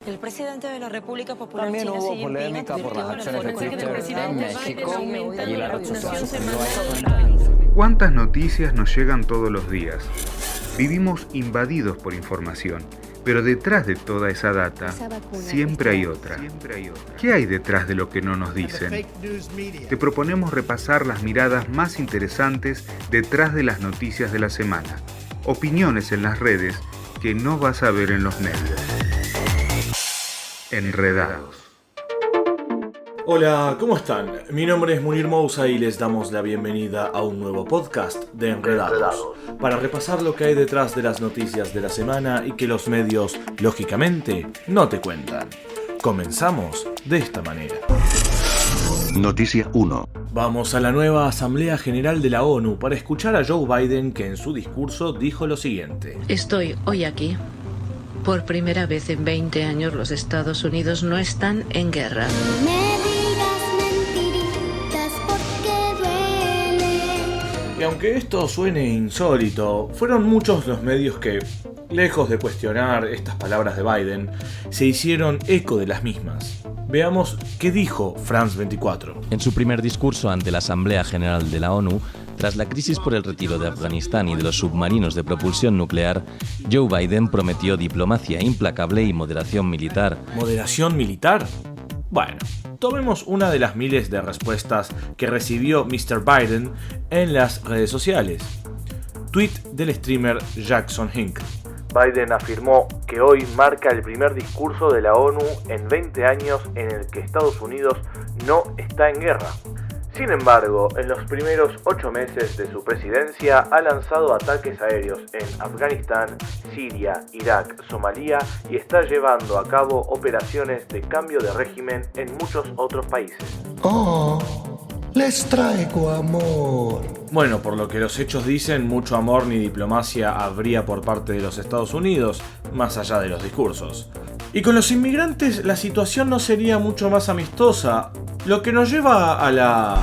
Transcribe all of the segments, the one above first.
El presidente de la República Popular También China, hubo Xi Jinping, polémica por las acciones de Twitter en México y la red social sufrió ¿Cuántas noticias nos llegan todos los días? Vivimos invadidos por información, pero detrás de toda esa data siempre hay otra. ¿Qué hay detrás de lo que no nos dicen? Te proponemos repasar las miradas más interesantes detrás de las noticias de la semana. Opiniones en las redes que no vas a ver en los medios. Enredados. Hola, ¿cómo están? Mi nombre es Munir Moussa y les damos la bienvenida a un nuevo podcast de Enredados, para repasar lo que hay detrás de las noticias de la semana y que los medios, lógicamente, no te cuentan. Comenzamos de esta manera. Noticia 1. Vamos a la nueva Asamblea General de la ONU para escuchar a Joe Biden, que en su discurso dijo lo siguiente. Estoy hoy aquí. Por primera vez en 20 años los Estados Unidos no están en guerra. Me digas mentiritas porque duele. Y aunque esto suene insólito, fueron muchos los medios que, lejos de cuestionar estas palabras de Biden, se hicieron eco de las mismas. Veamos qué dijo France 24. En su primer discurso ante la Asamblea General de la ONU, tras la crisis por el retiro de Afganistán y de los submarinos de propulsión nuclear, Joe Biden prometió diplomacia implacable y moderación militar. ¿Moderación militar? Bueno, tomemos una de las miles de respuestas que recibió Mr. Biden en las redes sociales. Tweet del streamer Jackson Hinkle. Biden afirmó que hoy marca el primer discurso de la ONU en 20 años en el que Estados Unidos no está en guerra. Sin embargo, en los primeros 8 meses de su presidencia ha lanzado ataques aéreos en Afganistán, Siria, Irak, Somalia y está llevando a cabo operaciones de cambio de régimen en muchos otros países. Oh, les traigo amor. Bueno, por lo que los hechos dicen, mucho amor ni diplomacia habría por parte de los Estados Unidos, más allá de los discursos. Y con los inmigrantes la situación no sería mucho más amistosa, lo que nos lleva a la...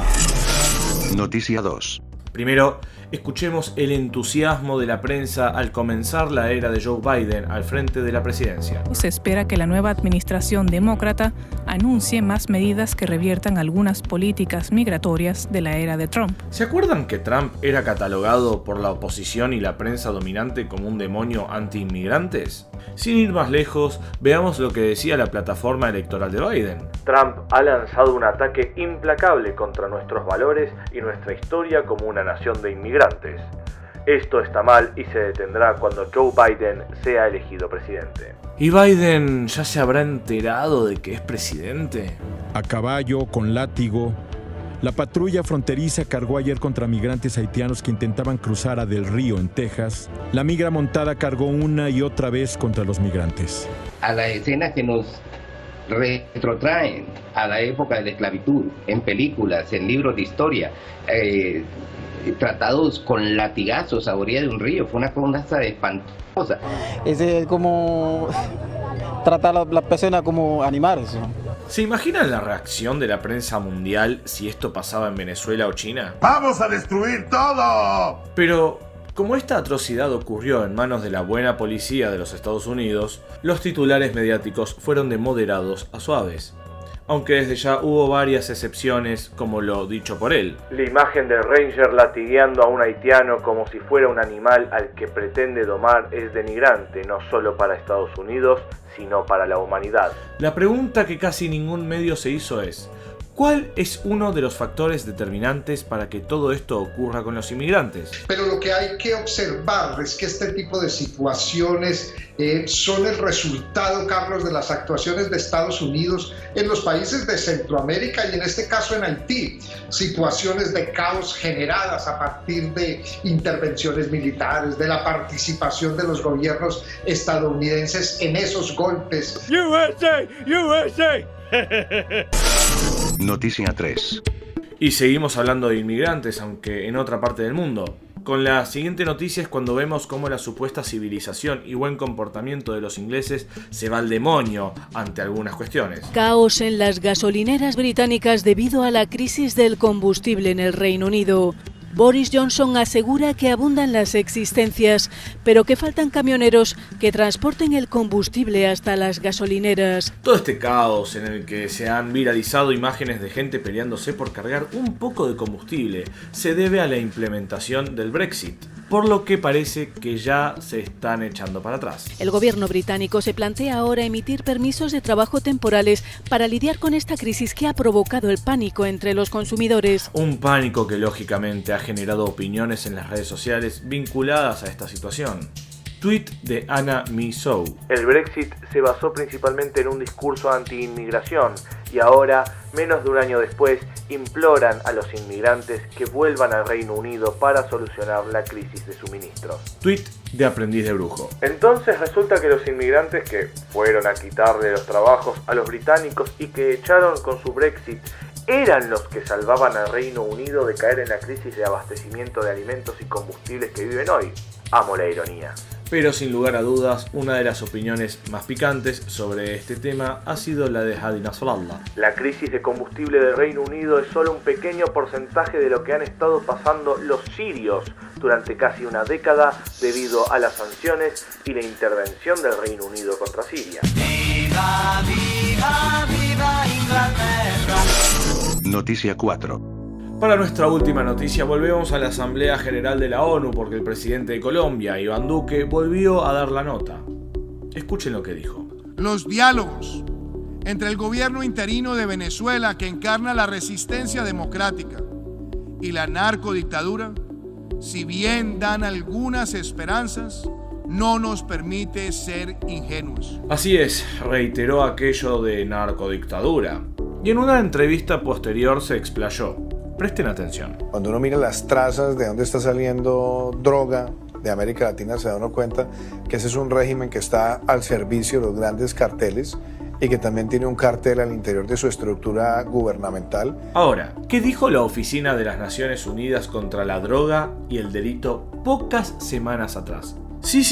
Noticia 2. Primero, escuchemos el entusiasmo de la prensa al comenzar la era de Joe Biden al frente de la presidencia. Se espera que la nueva administración demócrata anuncie más medidas que reviertan algunas políticas migratorias de la era de Trump. ¿Se acuerdan que Trump era catalogado por la oposición y la prensa dominante como un demonio anti-inmigrantes? Sin ir más lejos, veamos lo que decía la plataforma electoral de Biden. Trump ha lanzado un ataque implacable contra nuestros valores y nuestra historia como una nación de inmigrantes. Esto está mal y se detendrá cuando Joe Biden sea elegido presidente. ¿Y Biden ya se habrá enterado de que es presidente? A caballo, con látigo, la patrulla fronteriza cargó ayer contra migrantes haitianos que intentaban cruzar a Del Río, en Texas. La migra montada cargó una y otra vez contra los migrantes. A la escena que nos retrotraen a la época de la esclavitud, en películas, en libros de historia, tratados con latigazos a orilla de un río, fue una cosa espantosa. Es como tratar a las personas como animales. ¿Se imaginan la reacción de la prensa mundial si esto pasaba en Venezuela o China? ¡Vamos a destruir todo! Pero, como esta atrocidad ocurrió en manos de la buena policía de los Estados Unidos, los titulares mediáticos fueron de moderados a suaves. Aunque desde ya hubo varias excepciones, como lo dicho por él. La imagen del Ranger latigueando a un haitiano como si fuera un animal al que pretende domar es denigrante, no solo para Estados Unidos, sino para la humanidad. La pregunta que casi ningún medio se hizo es: ¿cuál es uno de los factores determinantes para que todo esto ocurra con los inmigrantes? Pero lo que hay que observar es que este tipo de situaciones son el resultado, Carlos, de las actuaciones de Estados Unidos en los países de Centroamérica y en este caso en Haití. Situaciones de caos generadas a partir de intervenciones militares, de la participación de los gobiernos estadounidenses en esos golpes. USA, USA. Noticia 3. Y seguimos hablando de inmigrantes, aunque en otra parte del mundo. Con la siguiente noticia es cuando vemos cómo la supuesta civilización y buen comportamiento de los ingleses se va al demonio ante algunas cuestiones. Caos en las gasolineras británicas debido a la crisis del combustible en el Reino Unido. Boris Johnson asegura que abundan las existencias, pero que faltan camioneros que transporten el combustible hasta las gasolineras. Todo este caos en el que se han viralizado imágenes de gente peleándose por cargar un poco de combustible se debe a la implementación del Brexit, por lo que parece que ya se están echando para atrás. El gobierno británico se plantea ahora emitir permisos de trabajo temporales para lidiar con esta crisis que ha provocado el pánico entre los consumidores. Un pánico que lógicamente ha generado opiniones en las redes sociales vinculadas a esta situación. Tweet de Anna Misou. El Brexit se basó principalmente en un discurso anti-inmigración y ahora, menos de un año después, imploran a los inmigrantes que vuelvan al Reino Unido para solucionar la crisis de suministros. Tweet de Aprendiz de Brujo. Entonces resulta que los inmigrantes que fueron a quitarle los trabajos a los británicos y que echaron con su Brexit eran los que salvaban al Reino Unido de caer en la crisis de abastecimiento de alimentos y combustibles que viven hoy. Amo la ironía. Pero sin lugar a dudas, una de las opiniones más picantes sobre este tema ha sido la de Hadi Nasrallah. La crisis de combustible del Reino Unido es solo un pequeño porcentaje de lo que han estado pasando los sirios durante casi una década debido a las sanciones y la intervención del Reino Unido contra Siria. ¡Viva, viva, viva Inglaterra! Noticia 4. Para nuestra última noticia volvemos a la Asamblea General de la ONU porque el presidente de Colombia, Iván Duque, volvió a dar la nota. Escuchen lo que dijo. Los diálogos entre el gobierno interino de Venezuela, que encarna la resistencia democrática, y la narcodictadura, si bien dan algunas esperanzas, no nos permite ser ingenuos. Así es, reiteró aquello de narcodictadura, y en una entrevista posterior se explayó. Presten atención. Cuando uno mira las trazas de dónde está saliendo droga de América Latina, se da uno cuenta que ese es un régimen que está al servicio de los grandes carteles y que también tiene un cartel al interior de su estructura gubernamental. Ahora, ¿qué dijo la Oficina de las Naciones Unidas contra la Droga y el Delito pocas semanas atrás? Sí,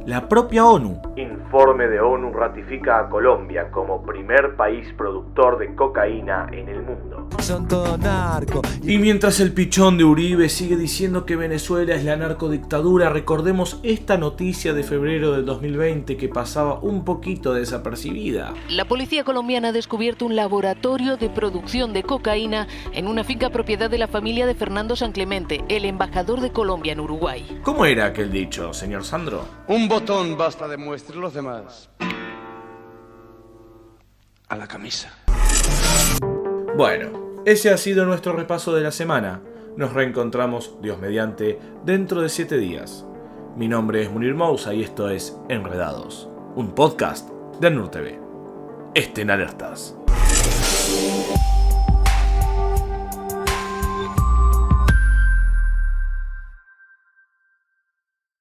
la propia ONU. Informe de ONU ratifica a Colombia como primer país productor de cocaína en el mundo. Son todos narcos. Y mientras el pichón de Uribe sigue diciendo que Venezuela es la narcodictadura, recordemos esta noticia de febrero del 2020 que pasaba un poquito desapercibida. La policía colombiana ha descubierto un laboratorio de producción de cocaína en una finca propiedad de la familia de Fernando San Clemente, el embajador de Colombia en Uruguay. ¿Cómo era aquel dicho, señor Sandro? Un botón basta de muestre los demás. A la camisa. Bueno, ese ha sido nuestro repaso de la semana. Nos reencontramos, Dios mediante, dentro de 7 días. Mi nombre es Munir Mousa y esto es Enredados, un podcast de ANUR TV. Estén alertas.